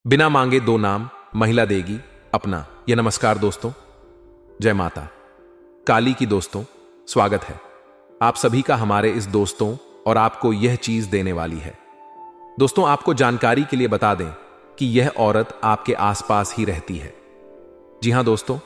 बिना मांगे दो नाम महिला देगी अपना। यह नमस्कार दोस्तों, जय माता काली की। दोस्तों स्वागत है आप सभी का हमारे इस दोस्तों और आपको यह चीज देने वाली है। दोस्तों आपको जानकारी के लिए बता दें कि यह औरत आपके आसपास ही रहती है। जी हां दोस्तों,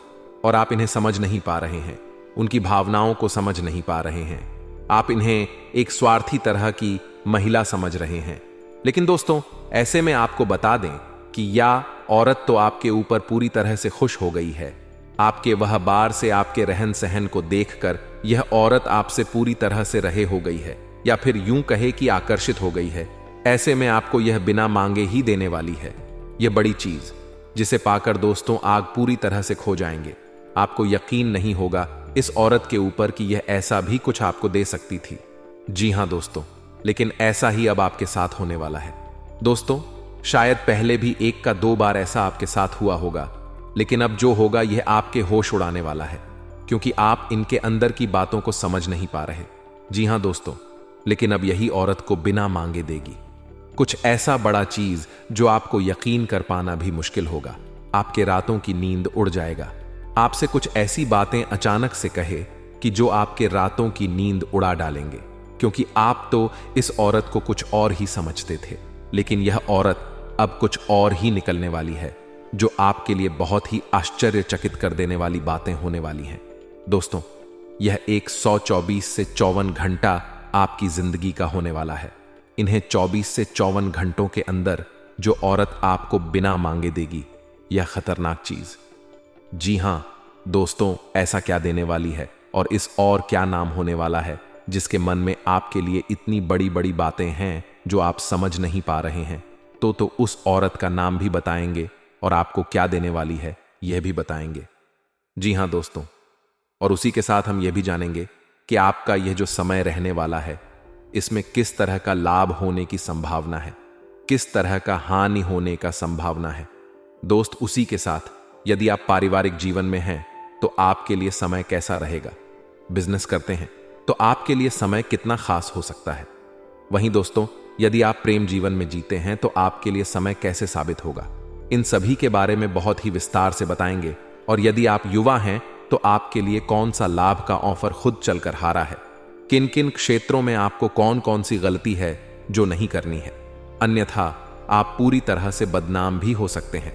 और आप इन्हें समझ नहीं पा रहे हैं, उनकी भावनाओं को समझ नहीं पा रहे हैं। आप इन्हें एक स्वार्थी तरह की महिला समझ रहे हैं। लेकिन दोस्तों ऐसे में आपको बता दें कि यह औरत तो आपके ऊपर पूरी तरह से खुश हो गई है। आपके वह बार से आपके रहन सहन को देखकर यह औरत आपसे पूरी तरह से रहे हो गई है, या फिर यूं कहे कि आकर्षित हो गई है। ऐसे में आपको यह बिना मांगे ही देने वाली है। यह बड़ी चीज जिसे पाकर दोस्तों आग पूरी तरह से खो जाएंगे। आपको यकीन नहीं होगा इस औरत के ऊपर कि यह ऐसा भी कुछ आपको दे सकती थी। जी हां दोस्तों, लेकिन ऐसा ही अब आपके साथ होने वाला है। दोस्तों शायद पहले भी एक का दो बार ऐसा आपके साथ हुआ होगा, लेकिन अब जो होगा यह आपके होश उड़ाने वाला है, क्योंकि आप इनके अंदर की बातों को समझ नहीं पा रहे। जी हां दोस्तों, लेकिन अब यही औरत को बिना मांगे देगी कुछ ऐसा बड़ा चीज जो आपको यकीन कर पाना भी मुश्किल होगा। आपके रातों की नींद उड़ जाएगा। आपसे कुछ ऐसी बातें अचानक से कहे कि जो आपके रातों की नींद उड़ा डालेंगे, क्योंकि आप तो इस औरत को कुछ और ही समझते थे, लेकिन यह औरत अब कुछ और ही निकलने वाली है, जो आपके लिए बहुत ही आश्चर्यचकित कर देने वाली बातें होने वाली हैं। दोस्तों यह 124 से 54 घंटा आपकी जिंदगी का होने वाला है। इन्हें 24 से 54 घंटों के अंदर जो औरत आपको बिना मांगे देगी, यह खतरनाक चीज। जी हां दोस्तों, ऐसा क्या देने वाली है और इस और क्या नाम होने वाला है जिसके मन में आपके लिए इतनी बड़ी बड़ी बातें हैं जो आप समझ नहीं पा रहे हैं। तो उस औरत का नाम भी बताएंगे और आपको क्या देने वाली है यह भी बताएंगे। जी हां दोस्तों, और उसी के साथ हम यह भी जानेंगे कि आपका यह जो समय रहने वाला है, इसमें किस तरह का लाभ होने की संभावना है, किस तरह का हानि होने का संभावना है। दोस्त उसी के साथ यदि आप पारिवारिक जीवन में हैं तो आपके लिए समय कैसा रहेगा। बिजनेस करते हैं तो आपके लिए समय कितना खास हो सकता है। वहीं दोस्तों यदि आप प्रेम जीवन में जीते हैं तो आपके लिए समय कैसे साबित होगा। इन सभी के बारे में बहुत ही विस्तार से बताएंगे। और यदि आप युवा हैं तो आपके लिए कौन सा लाभ का ऑफर खुद चलकर हारा है, किन किन क्षेत्रों में आपको कौन कौन सी गलती है जो नहीं करनी है, अन्यथा आप पूरी तरह से बदनाम भी हो सकते हैं।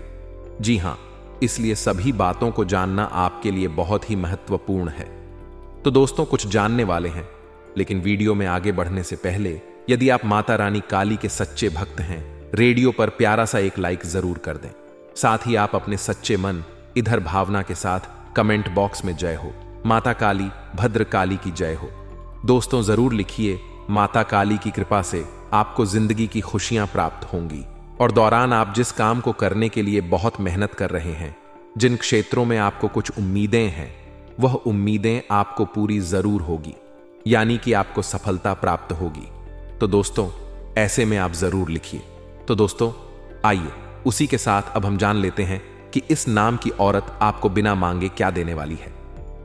जी हां, इसलिए सभी बातों को जानना आपके लिए बहुत ही महत्वपूर्ण है। तो दोस्तों कुछ जानने वाले हैं, लेकिन वीडियो में आगे बढ़ने से पहले यदि आप माता रानी काली के सच्चे भक्त हैं, रेडियो पर प्यारा सा एक लाइक जरूर कर दें। साथ ही आप अपने सच्चे मन इधर भावना के साथ कमेंट बॉक्स में जय हो माता काली, भद्र काली की जय हो। दोस्तों जरूर लिखिए, माता काली की कृपा से आपको जिंदगी की खुशियां प्राप्त होंगी। और दौरान आप जिस काम को करने के लिए बहुत मेहनत कर रहे हैं, जिन क्षेत्रों में आपको कुछ उम्मीदें हैं, वह उम्मीदें आपको पूरी जरूर होगी, यानी कि आपको सफलता प्राप्त होगी। तो दोस्तों ऐसे में आप जरूर लिखिए। तो दोस्तों आइए उसी के साथ अब हम जान लेते हैं कि इस नाम की औरत आपको बिना मांगे क्या देने वाली है।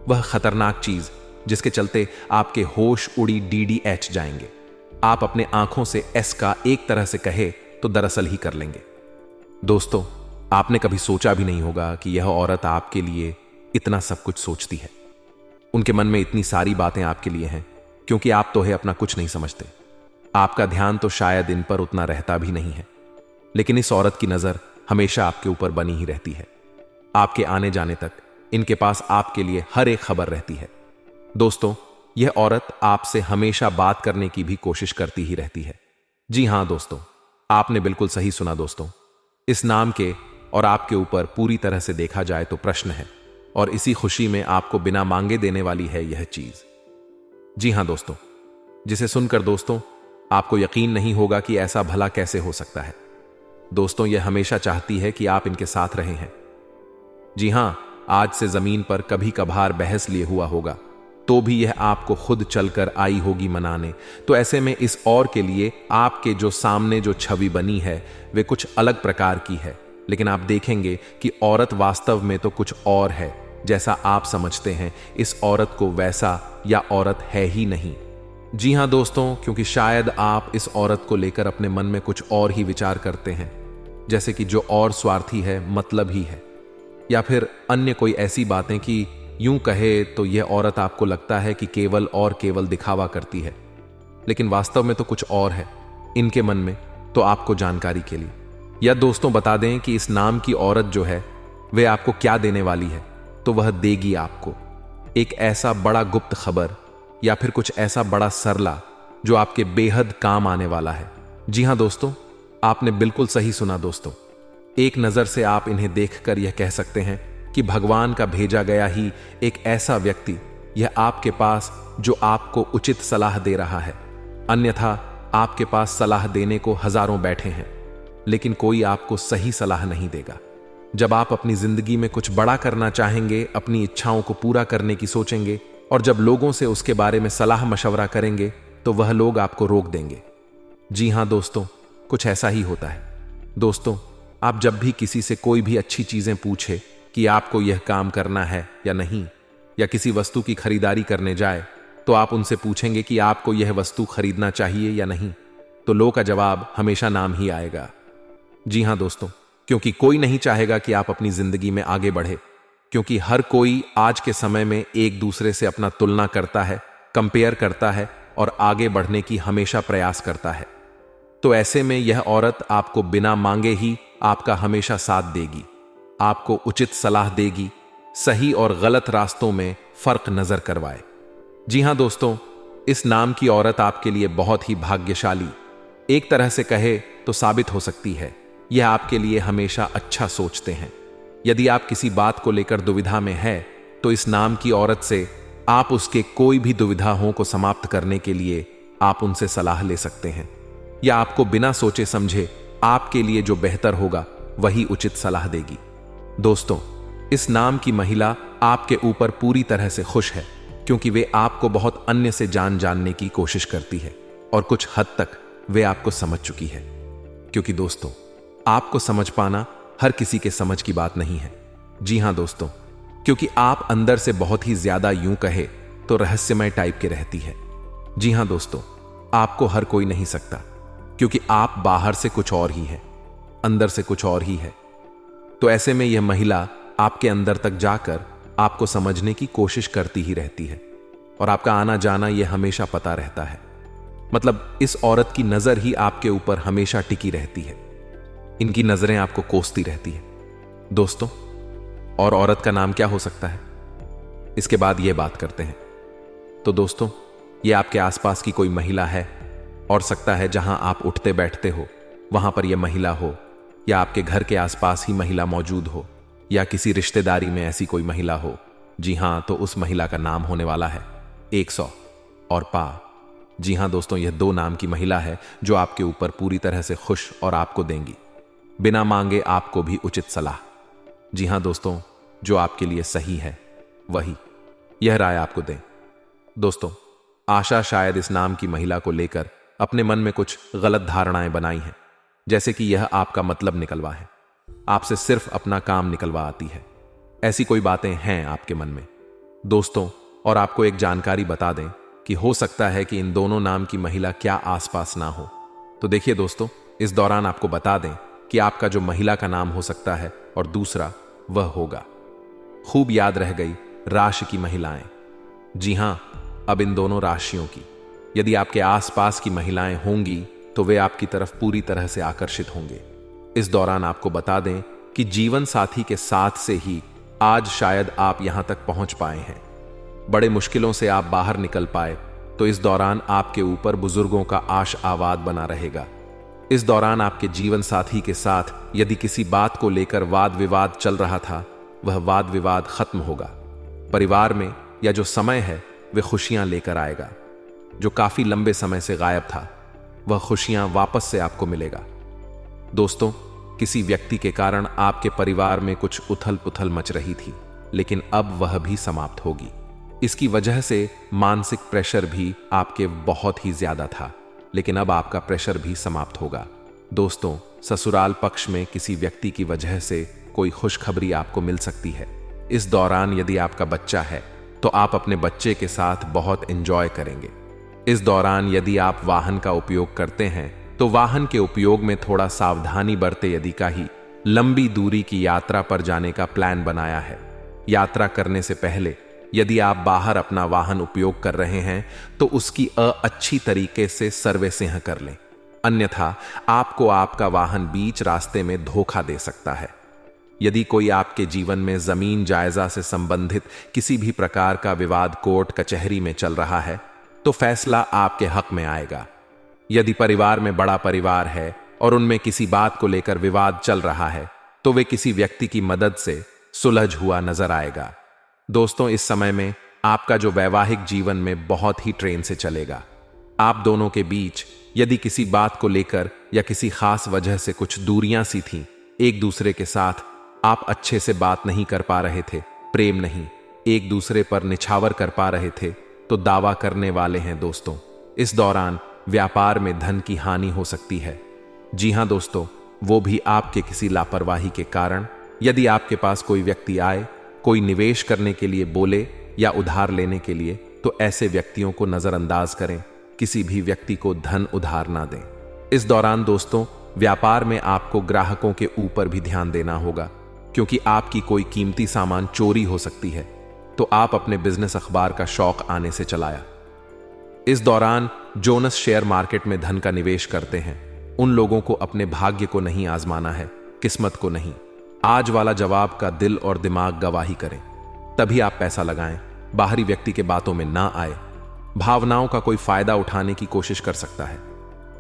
वह खतरनाक चीज जिसके चलते आपके होश उड़ी DDH जाएंगे। आप अपने आंखों से S का एक तरह से कहे तो दरअसल ही कर लेंगे। दोस्तों आपने कभी सोचा भी नहीं होगा कि यह औरत आपके लिए इतना सब कुछ सोचती है। उनके मन में इतनी सारी बातें आपके लिए हैं, क्योंकि आप तो है अपना कुछ नहीं समझते। आपका ध्यान तो शायद इन पर उतना रहता भी नहीं है, लेकिन इस औरत की नजर हमेशा आपके ऊपर बनी ही रहती है। आपके आने जाने तक इनके पास आपके लिए हर एक खबर रहती है। दोस्तों यह औरत आपसे हमेशा बात करने की भी कोशिश करती ही रहती है। जी हां दोस्तों, आपने बिल्कुल सही सुना। दोस्तों इस नाम के और आपके ऊपर पूरी तरह से देखा जाए तो प्रश्न है, और इसी खुशी में आपको बिना मांगे देने वाली है यह चीज। जी हां दोस्तों, जिसे सुनकर दोस्तों आपको यकीन नहीं होगा कि ऐसा भला कैसे हो सकता है। दोस्तों यह हमेशा चाहती है कि आप इनके साथ रहे हैं। जी हां, आज से जमीन पर कभी कभार बहस लिए हुआ होगा, तो भी यह आपको खुद चलकर आई होगी मनाने। तो ऐसे में इस और के लिए आपके जो सामने जो छवि बनी है वे कुछ अलग प्रकार की है, लेकिन आप देखेंगे कि औरत वास्तव में तो कुछ और है। जैसा आप समझते हैं इस औरत को वैसा या औरत है ही नहीं। जी हां दोस्तों, क्योंकि शायद आप इस औरत को लेकर अपने मन में कुछ और ही विचार करते हैं। जैसे कि जो और स्वार्थी है, मतलब ही है, या फिर अन्य कोई ऐसी बातें कि यूं कहे तो यह औरत आपको लगता है कि केवल और केवल दिखावा करती है, लेकिन वास्तव में तो कुछ और है इनके मन में। तो आपको जानकारी के लिए या दोस्तों बता दें कि इस नाम की औरत जो है वे आपको क्या देने वाली है, तो वह देगी आपको एक ऐसा बड़ा गुप्त खबर या फिर कुछ ऐसा बड़ा सरला जो आपके बेहद काम आने वाला है। जी हां दोस्तों, आपने बिल्कुल सही सुना दोस्तों। एक नजर से आप इन्हें देखकर यह कह सकते हैं कि भगवान का भेजा गया ही एक ऐसा व्यक्ति यह आपके पास जो आपको उचित सलाह दे रहा है। अन्यथा आपके पास सलाह देने को हजारों बैठे हैं, लेकिन कोई आपको सही सलाह नहीं देगा। जब आप अपनी जिंदगी में कुछ बड़ा करना चाहेंगे, अपनी इच्छाओं को पूरा करने की सोचेंगे, और जब लोगों से उसके बारे में सलाह मशवरा करेंगे तो वह लोग आपको रोक देंगे। जी हां दोस्तों, कुछ ऐसा ही होता है। दोस्तों, आप जब भी किसी से कोई भी अच्छी चीजें पूछे कि आपको यह काम करना है या नहीं, या किसी वस्तु की खरीदारी करने जाए तो आप उनसे पूछेंगे कि आपको यह वस्तु खरीदना चाहिए या नहीं, तो लो का जवाब हमेशा नाम ही आएगा। जी हां दोस्तों, क्योंकि कोई नहीं चाहेगा कि आप अपनी जिंदगी में आगे बढ़े, क्योंकि हर कोई आज के समय में एक दूसरे से अपना तुलना करता है, कंपेयर करता है और आगे बढ़ने की हमेशा प्रयास करता है। तो ऐसे में यह औरत आपको बिना मांगे ही आपका हमेशा साथ देगी, आपको उचित सलाह देगी, सही और गलत रास्तों में फर्क नजर करवाए। जी हां दोस्तों, इस नाम की औरत आपके लिए बहुत ही भाग्यशाली, एक तरह से कहे तो साबित हो सकती है। यह आपके लिए हमेशा अच्छा सोचते हैं। यदि आप किसी बात को लेकर दुविधा में है तो इस नाम की औरत से आप उसके कोई भी दुविधाओं को समाप्त करने के लिए आप उनसे सलाह ले सकते हैं, या आपको बिना सोचे समझे आपके लिए जो बेहतर होगा वही उचित सलाह देगी। दोस्तों, इस नाम की महिला आपके ऊपर पूरी तरह से खुश है, क्योंकि वे आपको बहुत अन्य से जानने की कोशिश करती है, और कुछ हद तक वे आपको समझ चुकी है। क्योंकि दोस्तों, आपको समझ पाना हर किसी के समझ की बात नहीं है। जी हां दोस्तों, क्योंकि आप अंदर से बहुत ही ज्यादा यूं कहे तो रहस्यमय टाइप के रहती है। जी हां दोस्तों, आपको हर कोई नहीं सकता, क्योंकि आप बाहर से कुछ और ही है, अंदर से कुछ और ही है। तो ऐसे में यह महिला आपके अंदर तक जाकर आपको समझने की कोशिश करती ही रहती है, और आपका आना जाना यह हमेशा पता रहता है। मतलब इस औरत की नजर ही आपके ऊपर हमेशा टिकी रहती है, इनकी नजरें आपको कोसती रहती है। दोस्तों, और औरत का नाम क्या हो सकता है, इसके बाद यह बात करते हैं। तो दोस्तों, यह आपके आसपास की कोई महिला है, और सकता है जहां आप उठते बैठते हो वहां पर यह महिला हो, या आपके घर के आसपास ही महिला मौजूद हो, या किसी रिश्तेदारी में ऐसी कोई महिला हो। जी हां, तो उस महिला का नाम होने वाला है 100 और पा। जी हां दोस्तों, यह 2 नाम की महिला है जो आपके ऊपर पूरी तरह से खुश और आपको देंगी बिना मांगे आपको भी उचित सलाह। जी हां दोस्तों, जो आपके लिए सही है वही यह राय आपको दें। दोस्तों, आशा शायद इस नाम की महिला को लेकर अपने मन में कुछ गलत धारणाएं बनाई हैं, जैसे कि यह आपका मतलब निकलवा है, आपसे सिर्फ अपना काम निकलवा आती है। ऐसी कोई बातें हैं आपके मन में दोस्तों। और आपको एक जानकारी बता दें कि हो सकता है कि इन दोनों नाम की महिला क्या आसपास ना हो। तो देखिए दोस्तों, इस दौरान आपको बता दें कि आपका जो महिला का नाम हो सकता है और दूसरा वह होगा, खूब याद रह गई, राशि की महिलाएं। जी हां, अब इन दोनों राशियों की यदि आपके आसपास की महिलाएं होंगी तो वे आपकी तरफ पूरी तरह से आकर्षित होंगे। इस दौरान आपको बता दें कि जीवन साथी के साथ से ही आज शायद आप यहां तक पहुंच पाए हैं। बड़े मुश्किलों से आप बाहर निकल पाए, तो इस दौरान आपके ऊपर बुजुर्गों का आश आवाद बना रहेगा। इस दौरान आपके जीवन साथी के साथ यदि किसी बात को लेकर वाद विवाद चल रहा था, वह वाद विवाद खत्म होगा। परिवार में या जो समय है वह खुशियां लेकर आएगा। जो काफी लंबे समय से गायब था वह खुशियां वापस से आपको मिलेगा। दोस्तों, किसी व्यक्ति के कारण आपके परिवार में कुछ उथल पुथल मच रही थी, लेकिन अब वह भी समाप्त होगी। इसकी वजह से मानसिक प्रेशर भी आपके बहुत ही ज्यादा था, लेकिन अब आपका प्रेशर भी समाप्त होगा। दोस्तों, ससुराल पक्ष में किसी व्यक्ति की वजह से कोई खुशखबरी आपको मिल सकती है। इस दौरान यदि आपका बच्चा है तो आप अपने बच्चे के साथ बहुत एंजॉय करेंगे। इस दौरान यदि आप वाहन का उपयोग करते हैं तो वाहन के उपयोग में थोड़ा सावधानी बरते। यदि कहीं लंबी दूरी की यात्रा पर जाने का प्लान बनाया है, यात्रा करने से पहले यदि आप बाहर अपना वाहन उपयोग कर रहे हैं तो उसकी अच्छी तरीके से सर्विसिंग कर लें, अन्यथा आपको आपका वाहन बीच रास्ते में धोखा दे सकता है। यदि कोई आपके जीवन में जमीन जायजा से संबंधित किसी भी प्रकार का विवाद कोर्ट कचहरी में चल रहा है तो फैसला आपके हक में आएगा। यदि परिवार में बड़ा परिवार है और उनमें किसी बात को लेकर विवाद चल रहा है तो वे किसी व्यक्ति की मदद से सुलझ हुआ नजर आएगा। दोस्तों, इस समय में आपका जो वैवाहिक जीवन में बहुत ही ट्रेन से चलेगा। आप दोनों के बीच यदि किसी बात को लेकर या किसी खास वजह से कुछ दूरियां सी थीं, एक दूसरे के साथ आप अच्छे से बात नहीं कर पा रहे थे, प्रेम नहीं, एक दूसरे पर निछावर कर पा रहे थे, तो दावा करने वाले हैं दोस्तों, इस दौरान व्यापार में धन की हानि हो सकती है। जी हां दोस्तों, वो भी आपके किसी लापरवाही के कारण। यदि आपके पास कोई व्यक्ति आए, कोई निवेश करने के लिए बोले या उधार लेने के लिए, तो ऐसे व्यक्तियों को नजरअंदाज करें, किसी भी व्यक्ति को धन उधार ना दें। इस दौरान दोस्तों, व्यापार में आपको ग्राहकों के ऊपर भी ध्यान देना होगा, क्योंकि आपकी कोई कीमती सामान चोरी हो सकती है, तो आप अपने बिजनेस अखबार का शौक आने से चलाया। इस दौरान जोनस शेयर मार्केट में धन का निवेश करते हैं, उन लोगों को अपने भाग्य को नहीं आजमाना है, किस्मत को नहीं। आज वाला जवाब का दिल और दिमाग गवाही करें, तभी आप पैसा लगाएं, बाहरी व्यक्ति के बातों में ना आए। भावनाओं का कोई फायदा उठाने की कोशिश कर सकता है।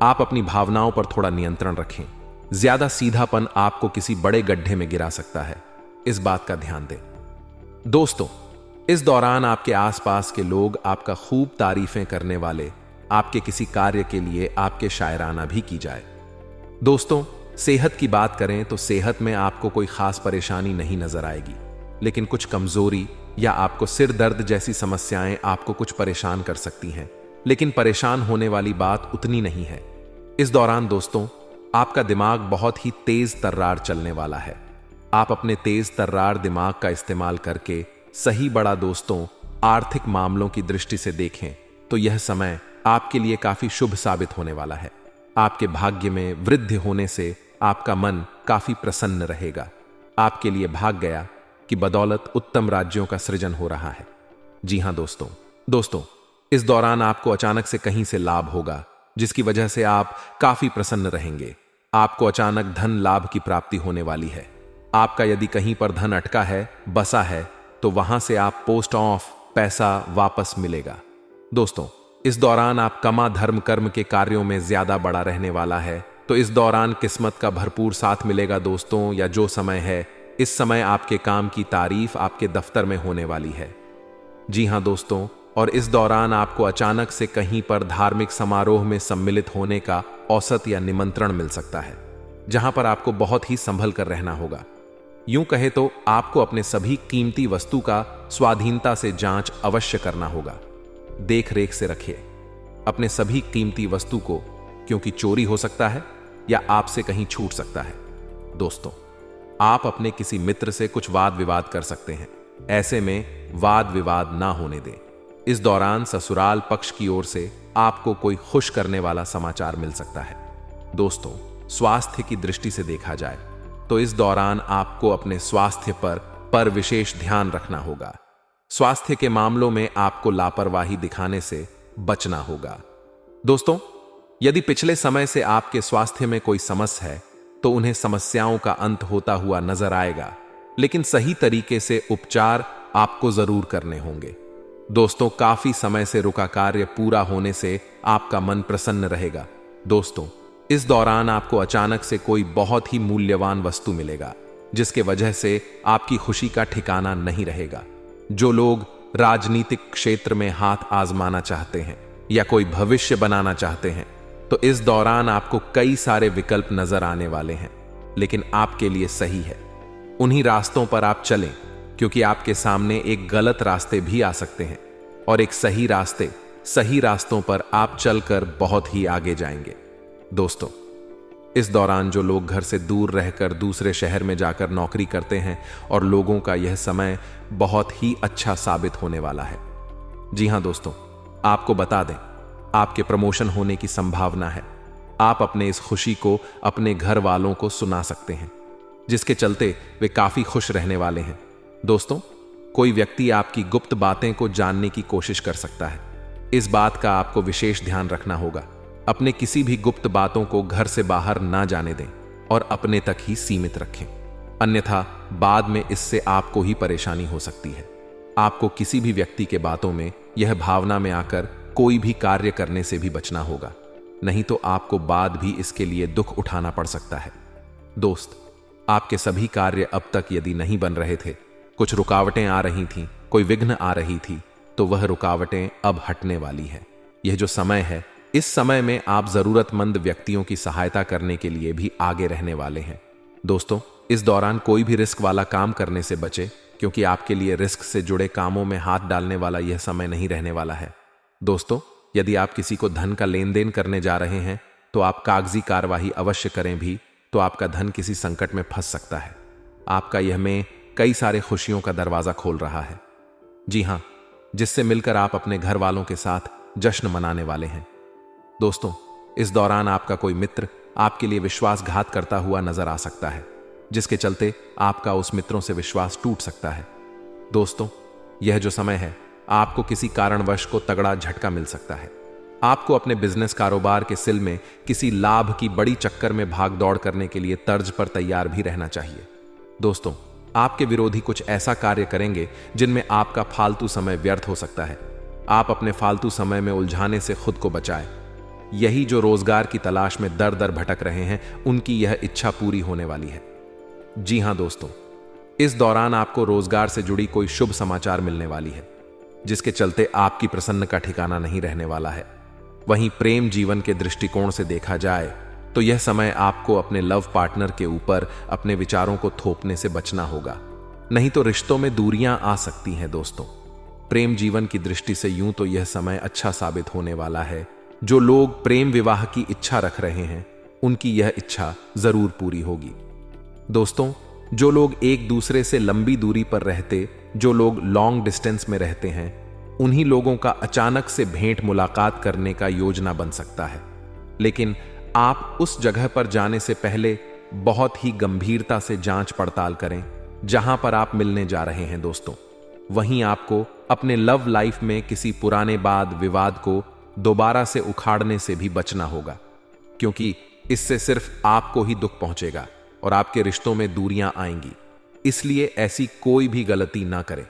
आप अपनी भावनाओं पर थोड़ा नियंत्रण रखें। ज्यादा सीधापन आपको किसी बड़े गड्ढे में गिरा सकता है, इस बात का ध्यान दें। दोस्तों, इस दौरान आपके आसपास के लोग आपका खूब तारीफें करने वाले, आपके किसी कार्य के लिए आपके शायराना भी की जाए। दोस्तों, सेहत की बात करें तो सेहत में आपको कोई खास परेशानी नहीं नजर आएगी, लेकिन कुछ कमजोरी या आपको सिर दर्द जैसी समस्याएं आपको कुछ परेशान कर सकती हैं, लेकिन परेशान होने वाली बात उतनी नहीं है। इस दौरान दोस्तों, आपका दिमाग बहुत ही तेज तर्रार चलने वाला है। आप अपने तेज तर्रार दिमाग का इस्तेमाल करके सही बड़ा दोस्तों, आर्थिक मामलों की दृष्टि से देखें तो यह समय आपके लिए काफी शुभ साबित होने वाला है। आपके भाग्य में वृद्धि होने से आपका मन काफी प्रसन्न रहेगा। आपके लिए भाग गया कि बदौलत उत्तम राज्यों का सृजन हो रहा है। जी हां दोस्तों, इस दौरान आपको अचानक से कहीं से लाभ होगा, जिसकी वजह से आप काफी प्रसन्न रहेंगे। आपको अचानक धन लाभ की प्राप्ति होने वाली है। आपका यदि कहीं पर धन अटका है, बसा है, तो वहां से आप पोस्ट ऑफ पैसा वापस मिलेगा। दोस्तों, इस दौरान आप कमा धर्म कर्म के कार्यों में ज्यादा बड़ा रहने वाला है, तो इस दौरान किस्मत का भरपूर साथ मिलेगा दोस्तों। या जो समय है, इस समय आपके काम की तारीफ आपके दफ्तर में होने वाली है। जी हां दोस्तों, और इस दौरान आपको अचानक से कहीं पर धार्मिक समारोह में सम्मिलित होने का औसत या निमंत्रण मिल सकता है, जहां पर आपको बहुत ही संभल कर रहना होगा। यूं कहे तो आपको अपने सभी कीमती वस्तु का स्वाधीनता से जांच अवश्य करना होगा। देख रेख से रखिए अपने सभी कीमती वस्तु को, क्योंकि चोरी हो सकता है या आपसे कहीं छूट सकता है। दोस्तों, आप अपने किसी मित्र से कुछ वाद विवाद कर सकते हैं, ऐसे में वाद विवाद ना होने दें। इस दौरान ससुराल पक्ष की ओर से आपको कोई खुश करने वाला समाचार मिल सकता है। दोस्तों, स्वास्थ्य की दृष्टि से देखा जाए तो इस दौरान आपको अपने स्वास्थ्य पर विशेष ध्यान रखना होगा। स्वास्थ्य के मामलों में आपको लापरवाही दिखाने से बचना होगा। दोस्तों, यदि पिछले समय से आपके स्वास्थ्य में कोई समस्या है तो उन्हें समस्याओं का अंत होता हुआ नजर आएगा, लेकिन सही तरीके से उपचार आपको जरूर करने होंगे। दोस्तों, काफी समय से रुका कार्य पूरा होने से आपका मन प्रसन्न रहेगा। दोस्तों, इस दौरान आपको अचानक से कोई बहुत ही मूल्यवान वस्तु मिलेगा, जिसके वजह से आपकी खुशी का ठिकाना नहीं रहेगा। जो लोग राजनीतिक क्षेत्र में हाथ आजमाना चाहते हैं या कोई भविष्य बनाना चाहते हैं, तो इस दौरान आपको कई सारे विकल्प नजर आने वाले हैं, लेकिन आपके लिए सही है उन्हीं रास्तों पर आप चलें, क्योंकि आपके सामने एक गलत रास्ते भी आ सकते हैं और एक सही रास्तों पर आप चलकर बहुत ही आगे जाएंगे। दोस्तों, इस दौरान जो लोग घर से दूर रहकर दूसरे शहर में जाकर नौकरी करते हैं और लोगों का यह समय बहुत ही अच्छा साबित होने वाला है। जी हां दोस्तों, आपको बता दें, आपके प्रमोशन होने की संभावना है। आप अपने इस खुशी को अपने घर वालों को सुना सकते हैं, जिसके चलते वे काफी खुश रहने वाले हैं। दोस्तों, कोई व्यक्ति आपकी गुप्त बातें को जानने की कोशिश कर सकता है। इस बात का आपको विशेष ध्यान रखना होगा। अपने किसी भी गुप्त बातों को घर से बाहर ना जाने दें और अपने तक ही सीमित रखें, अन्यथा बाद में इससे आपको ही परेशानी हो सकती है। आपको किसी भी व्यक्ति के बातों में यह भावना में आकर कोई भी कार्य करने से भी बचना होगा, नहीं तो आपको बाद भी इसके लिए दुख उठाना पड़ सकता है। दोस्त, आपके सभी कार्य अब तक यदि नहीं बन रहे थे, कुछ रुकावटें आ रही थीं, कोई विघ्न आ रही थी, तो वह रुकावटें अब हटने वाली है। यह जो समय है, इस समय में आप जरूरतमंद व्यक्तियों की सहायता करने के लिए भी आगे रहने वाले हैं। दोस्तों, इस दौरान कोई भी रिस्क वाला काम करने से बचे, क्योंकि आपके लिए रिस्क से जुड़े कामों में हाथ डालने वाला यह समय नहीं रहने वाला है। दोस्तों, यदि आप किसी को धन का लेन देन करने जा रहे हैं तो आप कागजी कार्यवाही अवश्य करें भी, तो आपका धन किसी संकट में फंस सकता है। आपका यह में कई सारे खुशियों का दरवाजा खोल रहा है। जी हां, जिससे मिलकर आप अपने घर वालों के साथ जश्न मनाने वाले हैं। दोस्तों, इस दौरान आपका कोई मित्र आपके लिए विश्वासघात करता हुआ नजर आ सकता है, जिसके चलते आपका उस मित्रों से विश्वास टूट सकता है। दोस्तों, यह जो समय है, आपको किसी कारणवश को तगड़ा झटका मिल सकता है। आपको अपने बिजनेस कारोबार के सिल में किसी लाभ की बड़ी चक्कर में भाग दौड़ करने के लिए तर्ज पर तैयार भी रहना चाहिए। दोस्तों, आपके विरोधी कुछ ऐसा कार्य करेंगे जिनमें आपका फालतू समय व्यर्थ हो सकता है। आप अपने फालतू समय में उलझाने से खुद को बचाएं। यही जो रोजगार की तलाश में दर दर भटक रहे हैं, उनकी यह इच्छा पूरी होने वाली है। जी हां दोस्तों, इस दौरान आपको रोजगार से जुड़ी कोई शुभ समाचार मिलने वाली है, जिसके चलते आपकी प्रसन्न का ठिकाना नहीं रहने वाला है। वहीं प्रेम जीवन के दृष्टिकोण से देखा जाए तो यह समय आपको अपने लव पार्टनर के ऊपर अपने विचारों को थोपने से बचना होगा, नहीं तो रिश्तों में दूरियां आ सकती हैं। दोस्तों, प्रेम जीवन की दृष्टि से यूं तो यह समय अच्छा साबित होने वाला है। जो लोग प्रेम विवाह की इच्छा रख रहे हैं, उनकी यह इच्छा जरूर पूरी होगी। दोस्तों, जो लोग एक दूसरे से लंबी दूरी पर रहते, जो लोग लॉन्ग डिस्टेंस में रहते हैं, उन्हीं लोगों का अचानक से भेंट मुलाकात करने का योजना बन सकता है। लेकिन आप उस जगह पर जाने से पहले बहुत ही गंभीरता से जांच पड़ताल करें जहां पर आप मिलने जा रहे हैं। दोस्तों, वहीं आपको अपने लव लाइफ में किसी पुराने वाद विवाद को दोबारा से उखाड़ने से भी बचना होगा, क्योंकि इससे सिर्फ आपको ही दुख पहुंचेगा और आपके रिश्तों में दूरियां आएंगी। इसलिए ऐसी कोई भी गलती ना करें।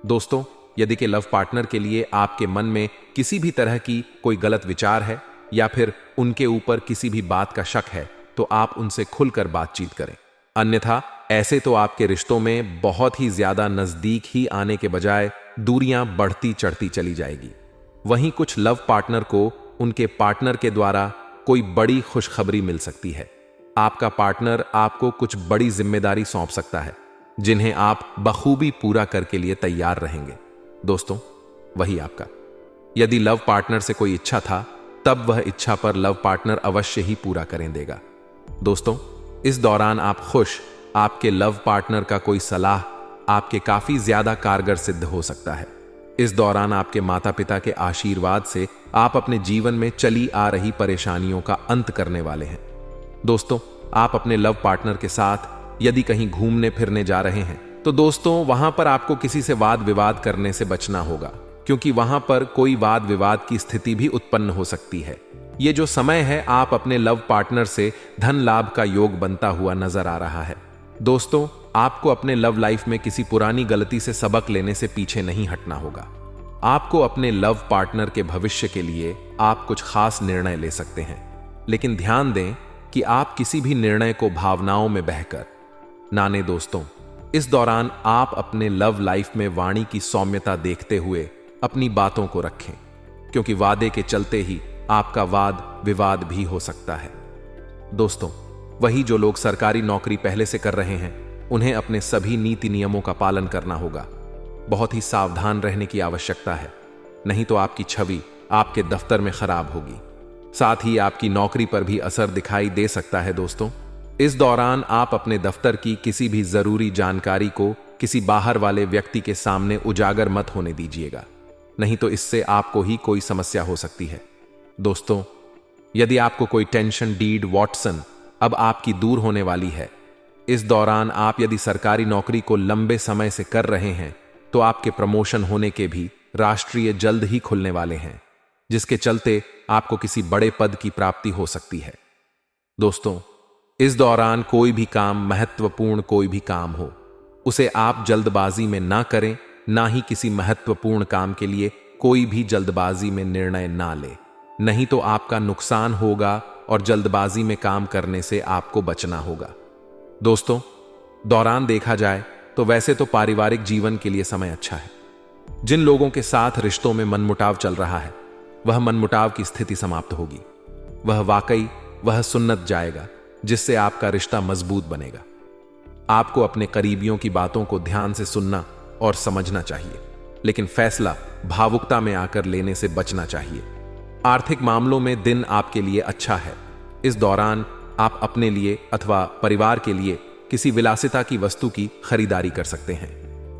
दोस्तों, यदि के लव पार्टनर के लिए आपके मन में किसी भी तरह की कोई गलत विचार है या फिर उनके ऊपर किसी भी बात का शक है, तो आप उनसे खुलकर बातचीत करें। अन्यथा ऐसे तो आपके रिश्तों में बहुत ही ज्यादा नजदीक ही आने के बजाय दूरियां बढ़ती चढ़ती चली जाएगी। वहीं कुछ लव पार्टनर को उनके पार्टनर के द्वारा कोई बड़ी खुशखबरी मिल सकती है। आपका पार्टनर आपको कुछ बड़ी जिम्मेदारी सौंप सकता है, जिन्हें आप बखूबी पूरा करके लिए तैयार रहेंगे। दोस्तों, वही आपका यदि लव पार्टनर से कोई इच्छा था, तब वह इच्छा पर लव पार्टनर अवश्य ही पूरा करें देगा। दोस्तों, इस दौरान आप खुश, आपके लव पार्टनर का कोई सलाह आपके काफी ज्यादा कारगर सिद्ध हो सकता है। इस दौरान आपके माता पिता के आशीर्वाद से आप अपने जीवन में चली आ रही परेशानियों का अंत करने वाले हैं। दोस्तों, आप अपने लव पार्टनर के साथ यदि कहीं घूमने फिरने जा रहे हैं, तो दोस्तों वहां पर आपको किसी से वाद विवाद करने से बचना होगा, क्योंकि वहां पर कोई वाद विवाद की स्थिति भी उत्पन्न हो सकती है। ये जो समय है, आप अपने लव पार्टनर से धन लाभ का योग बनता हुआ नजर आ रहा है। दोस्तों, आपको अपने लव लाइफ में किसी पुरानी गलती से सबक लेने से पीछे नहीं हटना होगा। आपको अपने लव पार्टनर के भविष्य के लिए आप कुछ खास निर्णय ले सकते हैं, लेकिन ध्यान दें कि आप किसी भी निर्णय को भावनाओं में बहकर ना लें। दोस्तों, इस दौरान आप अपने लव लाइफ में वाणी की सौम्यता देखते हुए अपनी बातों को रखें, क्योंकि वादे के चलते ही आपका वाद विवाद भी हो सकता है। दोस्तों, वही जो लोग सरकारी नौकरी पहले से कर रहे हैं, उन्हें अपने सभी नीति नियमों का पालन करना होगा। बहुत ही सावधान रहने की आवश्यकता है, नहीं तो आपकी छवि आपके दफ्तर में खराब होगी, साथ ही आपकी नौकरी पर भी असर दिखाई दे सकता है। दोस्तों, इस दौरान आप अपने दफ्तर की किसी भी जरूरी जानकारी को किसी बाहर वाले व्यक्ति के सामने उजागर मत होने दीजिएगा, नहीं तो इससे आपको ही कोई समस्या हो सकती है। दोस्तों, यदि आपको कोई टेंशन डीड वॉटसन अब आपकी दूर होने वाली है। इस दौरान आप यदि सरकारी नौकरी को लंबे समय से कर रहे हैं तो आपके प्रमोशन होने के भी राष्ट्रीय जल्द ही खुलने वाले हैं, जिसके चलते आपको किसी बड़े पद की प्राप्ति हो सकती है। दोस्तों, इस दौरान कोई भी काम, महत्वपूर्ण कोई भी काम हो, उसे आप जल्दबाजी में ना करें, ना ही किसी महत्वपूर्ण काम के लिए कोई भी जल्दबाजी में निर्णय ना ले, नहीं तो आपका नुकसान होगा और जल्दबाजी में काम करने से आपको बचना होगा। दोस्तों, दौरान देखा जाए तो वैसे तो पारिवारिक जीवन के लिए समय अच्छा है। जिन लोगों के साथ रिश्तों में मनमुटाव चल रहा है, वह मनमुटाव की स्थिति समाप्त होगी। वह सुन्नत जाएगा, जिससे आपका रिश्ता मजबूत बनेगा। आपको अपने करीबियों की बातों को ध्यान से सुनना और समझना चाहिए, लेकिन फैसला भावुकता में आकर लेने से बचना चाहिए। आर्थिक मामलों में दिन आपके लिए अच्छा है। इस दौरान आप अपने लिए अथवा परिवार के लिए किसी विलासिता की वस्तु की खरीदारी कर सकते हैं,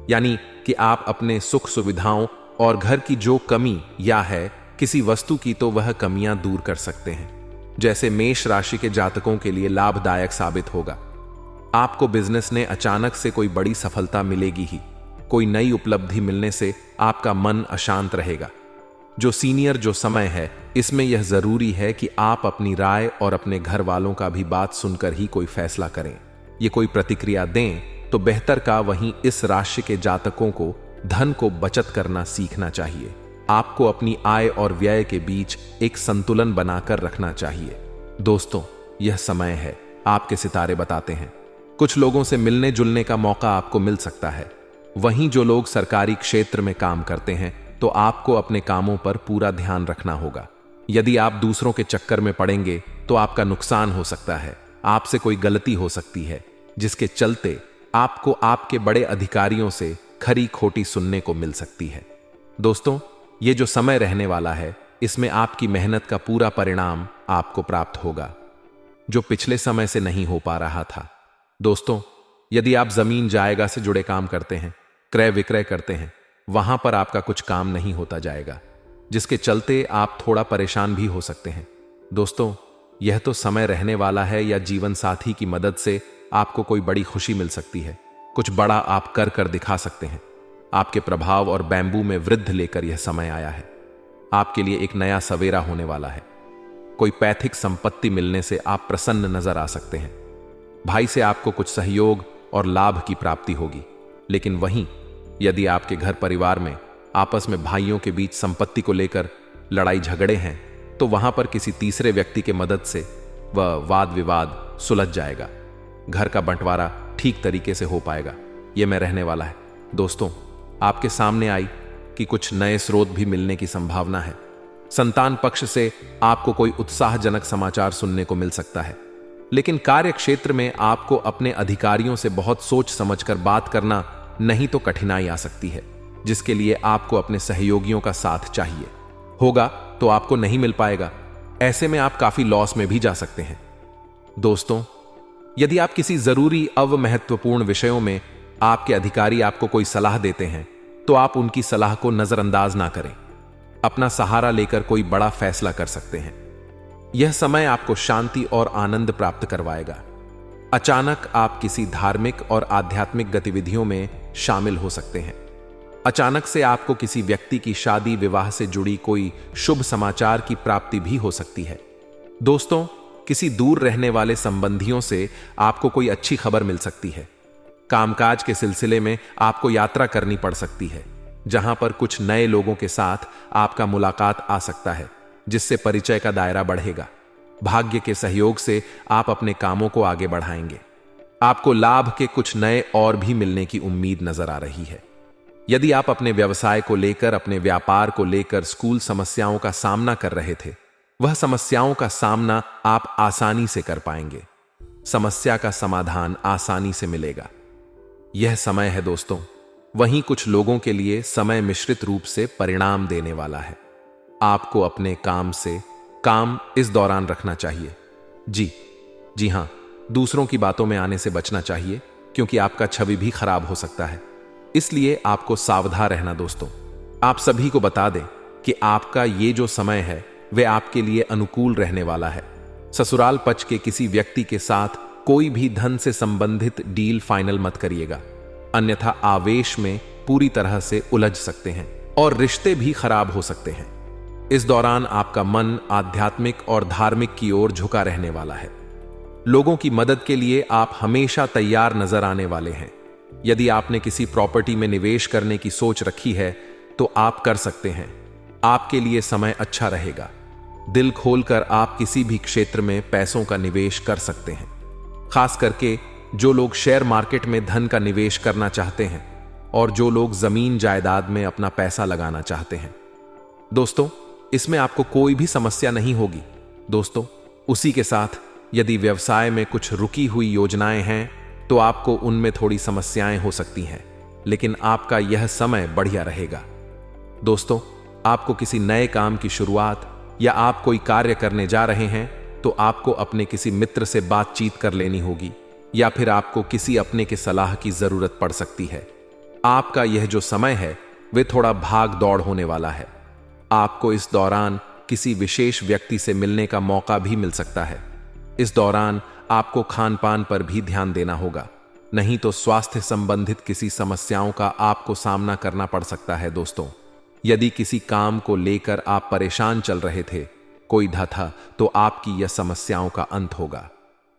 यानी कि आप अपने सुख सुविधाओं और घर की जो कमी या है किसी वस्तु की, तो वह कमियां दूर कर सकते हैं। जैसे मेष राशि के जातकों के लिए लाभदायक साबित होगा। आपको बिजनेस में अचानक से कोई बड़ी सफलता मिलेगी ही। कोई नई उपलब्धि मिलने से आपका मन अशांत रहेगा। जो सीनियर जो समय है, इसमें यह जरूरी है कि आप अपनी राय और अपने घर वालों का भी बात सुनकर ही कोई फैसला करें। ये कोई प्रतिक्रिया दें तो बेहतर का वहीं इस राशि के जातकों को धन को बचत करना सीखना चाहिए। आपको अपनी आय और व्यय के बीच एक संतुलन बनाकर रखना चाहिए। दोस्तों, यह समय है, आपके सितारे बताते हैं, कुछ लोगों से मिलने जुलने का मौका आपको मिल सकता है। वहीं जो लोग सरकारी क्षेत्र में काम करते हैं, तो आपको अपने कामों पर पूरा ध्यान रखना होगा। यदि आप दूसरों के चक्कर में पड़ेंगे तो आपका नुकसान हो सकता है। आपसे कोई गलती हो सकती है, जिसके चलते आपको आपके बड़े अधिकारियों से खरी खोटी सुनने को मिल सकती है। दोस्तों, ये जो समय रहने वाला है, इसमें आपकी मेहनत का पूरा परिणाम आपको प्राप्त होगा, जो पिछले समय से नहीं हो पा रहा था। दोस्तों, यदि आप जमीन जायगा से जुड़े काम करते हैं, क्रय विक्रय करते हैं, वहां पर आपका कुछ काम नहीं होता जाएगा, जिसके चलते आप थोड़ा परेशान भी हो सकते हैं। दोस्तों, यह तो समय रहने वाला है, या जीवन साथी की मदद से आपको कोई बड़ी खुशी मिल सकती है। कुछ बड़ा आप कर दिखा सकते हैं। आपके प्रभाव और बैम्बू में वृद्धि लेकर यह समय आया है। आपके लिए एक नया सवेरा होने वाला है। कोई पैतृक संपत्ति मिलने से आप प्रसन्न नजर आ सकते हैं। भाई से आपको कुछ सहयोग और लाभ की प्राप्ति होगी। लेकिन वहीं यदि आपके घर परिवार में आपस में भाइयों के बीच संपत्ति को लेकर लड़ाई झगड़े हैं, तो वहां पर किसी तीसरे व्यक्ति के मदद से वह वाद विवाद सुलझ जाएगा। घर का बंटवारा ठीक तरीके से हो पाएगा। यह में रहने वाला है। दोस्तों, आपके सामने आई कि कुछ नए स्रोत भी मिलने की संभावना है। संतान पक्ष से आपको कोई उत्साहजनक समाचार सुनने को मिल सकता है। लेकिन कार्य क्षेत्र में आपको अपने अधिकारियों से बहुत सोच समझकर बात करना, नहीं तो कठिनाई आ सकती है, जिसके लिए आपको अपने सहयोगियों का साथ चाहिए। होगा तो आपको नहीं मिल पाएगा। ऐसे में आप काफी लॉस में भी जा सकते हैं। दोस्तों, यदि आप किसी जरूरी महत्वपूर्ण विषयों में आपके अधिकारी आपको कोई सलाह देते हैं, तो आप उनकी सलाह को नजरअंदाज ना करें। अपना सहारा लेकर कोई बड़ा फैसला कर सकते हैं। यह समय आपको शांति और आनंद प्राप्त करवाएगा। अचानक आप किसी धार्मिक और आध्यात्मिक गतिविधियों में शामिल हो सकते हैं। अचानक से आपको किसी व्यक्ति की शादी विवाह से जुड़ी कोई शुभ समाचार की प्राप्ति भी हो सकती है। दोस्तों, किसी दूर रहने वाले संबंधियों से आपको कोई अच्छी खबर मिल सकती है। कामकाज के सिलसिले में आपको यात्रा करनी पड़ सकती है, जहां पर कुछ नए लोगों के साथ आपका मुलाकात आ सकता है, जिससे परिचय का दायरा बढ़ेगा। भाग्य के सहयोग से आप अपने कामों को आगे बढ़ाएंगे। आपको लाभ के कुछ नए और भी मिलने की उम्मीद नजर आ रही है। यदि आप अपने व्यवसाय को लेकर, अपने व्यापार को लेकर स्कूल समस्याओं का सामना कर रहे थे, वह समस्याओं का सामना आप आसानी से कर पाएंगे। समस्या का समाधान आसानी से मिलेगा। यह समय है दोस्तों, वहीं कुछ लोगों के लिए समय मिश्रित रूप से परिणाम देने वाला है। आपको अपने काम इस दौरान रखना चाहिए। जी हां, दूसरों की बातों में आने से बचना चाहिए, क्योंकि आपका छवि भी खराब हो सकता है। इसलिए आपको सावधान रहना। दोस्तों, आप सभी को बता दें कि आपका ये जो समय है, वे आपके लिए अनुकूल रहने वाला है। ससुराल पक्ष के किसी व्यक्ति के साथ कोई भी धन से संबंधित डील फाइनल मत करिएगा, अन्यथा आवेश में पूरी तरह से उलझ सकते हैं और रिश्ते भी खराब हो सकते हैं। इस दौरान आपका मन आध्यात्मिक और धार्मिक की ओर झुका रहने वाला है। लोगों की मदद के लिए आप हमेशा तैयार नजर आने वाले हैं। यदि आपने किसी प्रॉपर्टी में निवेश करने की सोच रखी है तो आप कर सकते हैं। आपके लिए समय अच्छा रहेगा। दिल खोलकर आप किसी भी क्षेत्र में पैसों का निवेश कर सकते हैं, खास करके जो लोग शेयर मार्केट में धन का निवेश करना चाहते हैं और जो लोग जमीन जायदाद में अपना पैसा लगाना चाहते हैं। दोस्तों, इसमें आपको कोई भी समस्या नहीं होगी। दोस्तों, उसी के साथ यदि व्यवसाय में कुछ रुकी हुई योजनाएं हैं तो आपको उनमें थोड़ी समस्याएं हो सकती हैं, लेकिन आपका यह समय बढ़िया रहेगा। दोस्तों, आपको किसी नए काम की शुरुआत या आप कोई कार्य करने जा रहे हैं तो आपको अपने किसी मित्र से बातचीत कर लेनी होगी या फिर आपको किसी अपने की सलाह की जरूरत पड़ सकती है। आपका यह जो समय है वे थोड़ा भाग दौड़ होने वाला है। आपको इस दौरान किसी विशेष व्यक्ति से मिलने का मौका भी मिल सकता है। इस दौरान आपको खान पान पर भी ध्यान देना होगा, नहीं तो स्वास्थ्य संबंधित किसी समस्याओं का आपको सामना करना पड़ सकता है। दोस्तों, यदि किसी काम को लेकर आप परेशान चल रहे थे, कोई था तो आपकी यह समस्याओं का अंत होगा।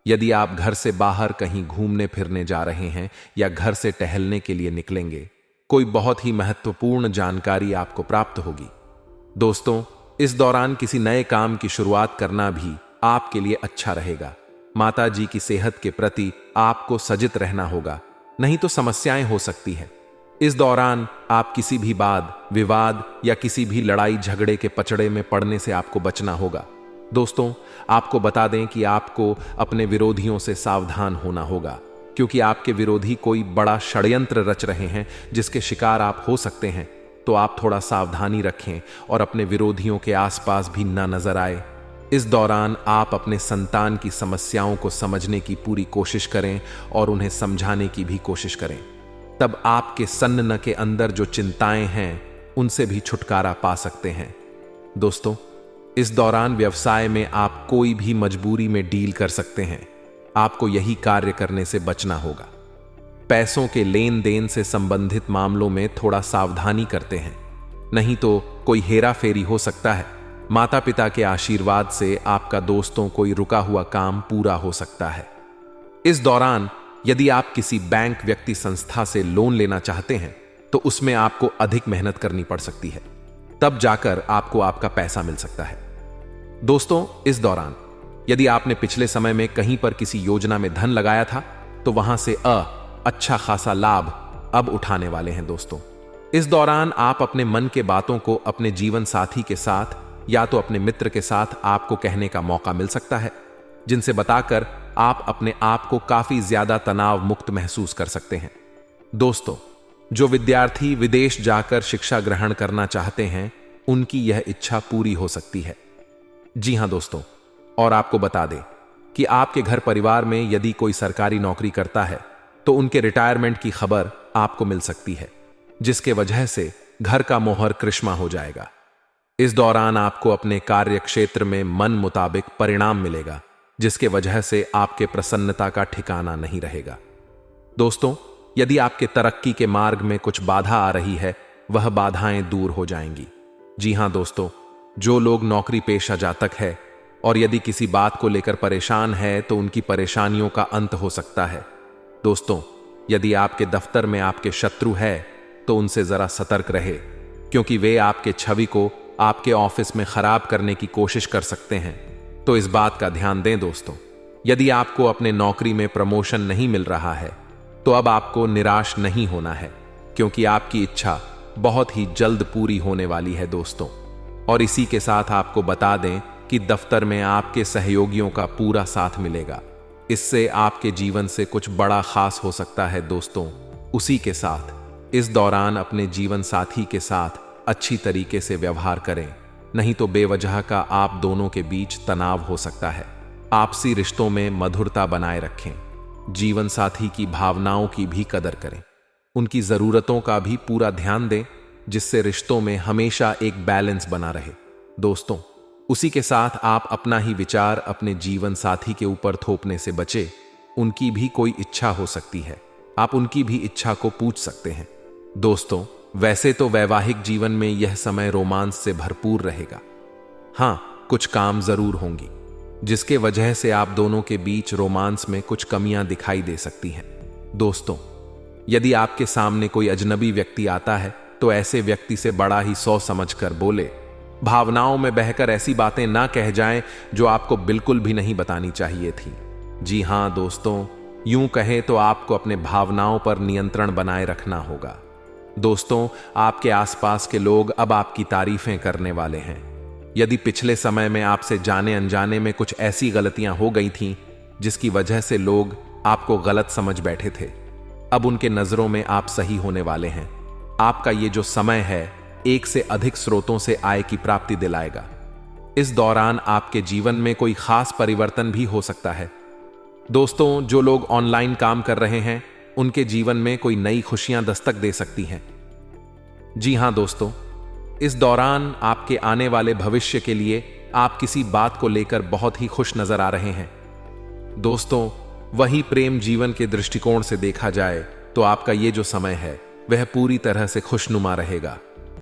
यदि आप घर से बाहर कहीं घूमने फिरने जा रहे हैं या घर से टहलने के लिए निकलेंगे, कोई बहुत ही महत्वपूर्ण जानकारी आपको प्राप्त होगी। दोस्तों, इस दौरान किसी नए काम की शुरुआत करना भी आपके लिए अच्छा रहेगा। माता जी की सेहत के प्रति आपको सजग रहना होगा, नहीं तो समस्याएं हो सकती हैं। इस दौरान आप किसी भी वाद विवाद या किसी भी लड़ाई झगड़े के पचड़े में पड़ने से आपको बचना होगा। दोस्तों, आपको बता दें कि आपको अपने विरोधियों से सावधान होना होगा, क्योंकि आपके विरोधी कोई बड़ा षड्यंत्र रच रहे हैं जिसके शिकार आप हो सकते हैं। तो आप थोड़ा सावधानी रखें और अपने विरोधियों के आसपास भी ना नजर आए। इस दौरान आप अपने संतान की समस्याओं को समझने की पूरी कोशिश करें और उन्हें समझाने की भी कोशिश करें। तब आपके सन्न के अंदर जो चिंताएं हैं उनसे भी छुटकारा पा सकते हैं। दोस्तों, इस दौरान व्यवसाय में आप कोई भी मजबूरी में डील कर सकते हैं। आपको यही कार्य करने से बचना होगा। पैसों के लेन देन से संबंधित मामलों में थोड़ा सावधानी करते हैं, नहीं तो कोई हेरा फेरी हो सकता है। माता पिता के आशीर्वाद से आपका दोस्तों कोई रुका हुआ काम पूरा हो सकता है। इस दौरान यदि आप किसी बैंक व्यक्ति संस्था से लोन लेना चाहते हैं तो उसमें आपको अधिक मेहनत करनी पड़ सकती है, तब जाकर आपको आपका पैसा मिल सकता है। दोस्तों, इस दौरान यदि आपने पिछले समय में कहीं पर किसी योजना में धन लगाया था तो वहां से अच्छा खासा लाभ अब उठाने वाले हैं। दोस्तों, इस दौरान आप अपने मन के बातों को अपने जीवन साथी के साथ या तो अपने मित्र के साथ आपको कहने का मौका मिल सकता है, जिनसे बताकर आप अपने आप को काफी ज्यादा तनाव मुक्त महसूस कर सकते हैं। दोस्तों, जो विद्यार्थी विदेश जाकर शिक्षा ग्रहण करना चाहते हैं उनकी यह इच्छा पूरी हो सकती है। जी हां दोस्तों, और आपको बता दें कि आपके घर परिवार में यदि कोई सरकारी नौकरी करता है तो उनके रिटायरमेंट की खबर आपको मिल सकती है, जिसके वजह से घर का मोहर कृश्मा हो जाएगा। इस दौरान आपको अपने कार्य क्षेत्र में मन मुताबिक परिणाम मिलेगा, जिसके वजह से आपके प्रसन्नता का ठिकाना नहीं रहेगा। दोस्तों, यदि आपके तरक्की के मार्ग में कुछ बाधा आ रही है, वह बाधाएं दूर हो जाएंगी। जी हां दोस्तों, जो लोग नौकरी पेशा जातक है और यदि किसी बात को लेकर परेशान है तो उनकी परेशानियों का अंत हो सकता है। दोस्तों, यदि आपके दफ्तर में आपके शत्रु है तो उनसे जरा सतर्क रहे, क्योंकि वे आपके छवि को आपके ऑफिस में खराब करने की कोशिश कर सकते हैं। तो इस बात का ध्यान दें। दोस्तों, यदि आपको अपने नौकरी में प्रमोशन नहीं मिल रहा है तो अब आपको निराश नहीं होना है, क्योंकि आपकी इच्छा बहुत ही जल्द पूरी होने वाली है। दोस्तों, और इसी के साथ आपको बता दें कि दफ्तर में आपके सहयोगियों का पूरा साथ मिलेगा। इससे आपके जीवन से कुछ बड़ा खास हो सकता है। दोस्तों, उसी के साथ इस दौरान अपने जीवन साथी के साथ अच्छी तरीके से व्यवहार करें, नहीं तो बेवजह का आप दोनों के बीच तनाव हो सकता है। आपसी रिश्तों में मधुरता बनाए रखें। जीवन साथी की भावनाओं की भी कदर करें, उनकी जरूरतों का भी पूरा ध्यान दें, जिससे रिश्तों में हमेशा एक बैलेंस बना रहे। दोस्तों, उसी के साथ आप अपना ही विचार अपने जीवन साथी के ऊपर थोपने से बचे। उनकी भी कोई इच्छा हो सकती है, आप उनकी भी इच्छा को पूछ सकते हैं। दोस्तों, वैसे तो वैवाहिक जीवन में यह समय रोमांस से भरपूर रहेगा। हाँ, कुछ काम जरूर होंगी जिसके वजह से आप दोनों के बीच रोमांस में कुछ कमियां दिखाई दे सकती हैं। दोस्तों, यदि आपके सामने कोई अजनबी व्यक्ति आता है तो ऐसे व्यक्ति से बड़ा ही सोच समझ कर बोले। भावनाओं में बहकर ऐसी बातें ना कह जाएं जो आपको बिल्कुल भी नहीं बतानी चाहिए थी। जी हां दोस्तों, यूं कहें तो आपको अपने भावनाओं पर नियंत्रण बनाए रखना होगा। दोस्तों, आपके आसपास के लोग अब आपकी तारीफें करने वाले हैं। यदि पिछले समय में आपसे जाने अनजाने में कुछ ऐसी गलतियां हो गई थीं जिसकी वजह से लोग आपको गलत समझ बैठे थे, अब उनके नजरों में आप सही होने वाले हैं। आपका ये जो समय है एक से अधिक स्रोतों से आय की प्राप्ति दिलाएगा। इस दौरान आपके जीवन में कोई खास परिवर्तन भी हो सकता है। दोस्तों, जो लोग ऑनलाइन काम कर रहे हैं उनके जीवन में कोई नई खुशियां दस्तक दे सकती हैं। जी हां दोस्तों, इस दौरान आपके आने वाले भविष्य के लिए आप किसी बात को लेकर बहुत ही खुश नजर आ रहे हैं। दोस्तों, वही प्रेम जीवन के दृष्टिकोण से देखा जाए तो आपका ये जो समय है वह पूरी तरह से खुशनुमा रहेगा।